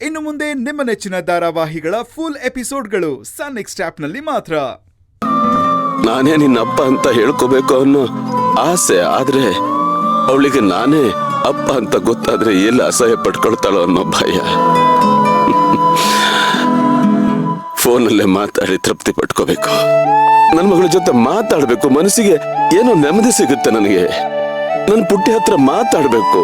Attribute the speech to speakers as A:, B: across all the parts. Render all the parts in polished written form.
A: ಇನ್ನು ಮುಂದೆ ನಿಮ್ಮ ನೆಚ್ಚಿನ ಧಾರಾವಾಹಿಗಳ ಫುಲ್ ಎಪಿಸೋಡ್ಗಳು ಸನ್ ನೆಕ್ಸ್ಟ್ ಆಪ್ನಲ್ಲಿ ಮಾತ್ರ.
B: ನಾನೇ ನಿನ್ನಪ್ಪ ಅಂತ ಹೇಳ್ಕೋಬೇಕು ಅನ್ನೋ ಆಸೆ, ಆದ್ರೆ ಅವಳಿಗೆ ನಾನೇ ಅಪ್ಪ ಅಂತ ಗೊತ್ತಾದ್ರೆ ಎಲ್ಲ ಅಸಹ್ಯ ಪಟ್ಕೊಳ್ತಾಳೋ ಅನ್ನೋ ಭಯ. ಫೋನಲ್ಲೇ ಮಾತಾಡಿ ತೃಪ್ತಿ ಪಟ್ಕೋಬೇಕು. ನನ್ನ ಮಗಳ ಜೊತೆ ಮಾತಾಡ್ಬೇಕು, ಮನಸ್ಸಿಗೆ ಏನೋ ನೆಮ್ಮದಿ ಸಿಗುತ್ತೆ. ನನಗೆ ನನ್ನ ಪುಟ್ಟಿ ಹತ್ರ ಮಾತಾಡ್ಬೇಕು.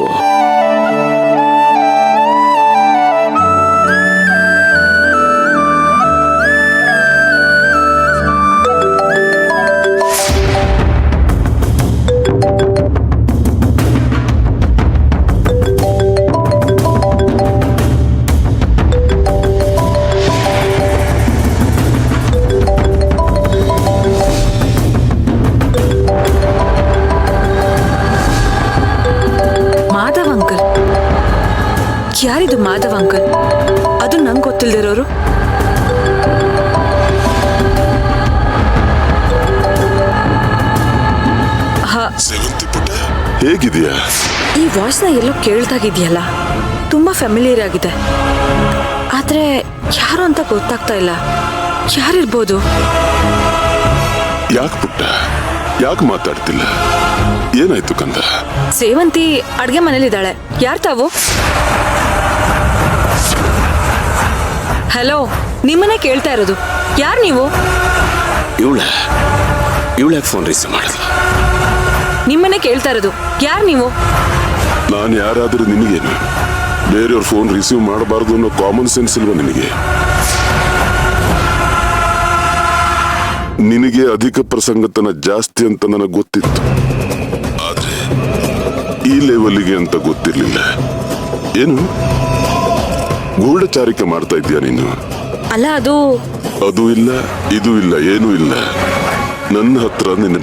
C: ಯಾರಿದು ಮಾಧವ್ ಅಂಕಲ್? ಅದು ನಂಗೆ ಗೊತ್ತಿಲ್ದಿರೋರು.
B: ಹೇಗಿದೆಯಾ?
C: ಈ ವಾಯ್ಸ್ನ ಎಲ್ಲೋ ಕೇಳ್ದಾಗಿದ್ಯಲ್ಲ, ತುಂಬಾ ಫ್ಯಾಮಿಲಿಯರ್ ಆಗಿದೆ. ಆದ್ರೆ ಯಾರು ಅಂತ ಗೊತ್ತಾಗ್ತಾ ಇಲ್ಲ. ಯಾರಿರ್ಬೋದು?
B: ಯಾಕೆ ಪುಟ್ಟ, ಯಾಕೆ ಮಾತಾಡ್ತಿಲ್ಲ? ಏನಾಯ್ತು ಕಂದ?
C: ಸೇವಂತಿ ಅಡ್ಗೆ ಮನೇಲಿದ್ದಾಳೆ. ಯಾರ್ ತಾವು? ಹಲೋ, ನಿಮ್ಮನ್ನೇ ಕೇಳ್ತಾ ಇರೋದು. ಯಾರು ನೀವು?
B: ಇವಳ ಫೋನ್ ರಿಸೀವ್ ಮಾಡಲ್ಲ.
C: ನಿಮ್ಮನ್ನೇ ಕೇಳ್ತಾ ಇರೋದು. ಯಾರು ನೀವು?
B: ನಾನು ಯಾರಾದ್ರೂ ನಿನಗೇನು? ಬೇರೆಯವ್ರ ಫೋನ್ ರಿಸೀವ್ ಮಾಡಬಾರ್ದು ಅನ್ನೋ ಕಾಮನ್ ಸೆನ್ಸ್ ಇಲ್ವಾ ನಿನಗೆ? ನಿನಗೆ ಅಧಿಕ ಪ್ರಸಂಗತನ ಜಾಸ್ತಿ ಅಂತ ನನಗೆ ಗೊತ್ತಿತ್ತು, ಆದ್ರೆ ಈ ಲೆವೆಲ್ಗೆ ಅಂತ ಗೊತ್ತಿರ್ಲಿಲ್ಲ. ಏನು ಗೂಢಚಾರಿಕೆ ಮಾಡ್ತಾ ಇದ್ದೀಯ ನೀನು?
C: ಅಲ್ಲ, ಅದು
B: ಇಲ್ಲ, ಇದು ಇಲ್ಲ, ಏನೂ ಇಲ್ಲ. ನನ್ನ ಹತ್ರ ನಿನ್ನ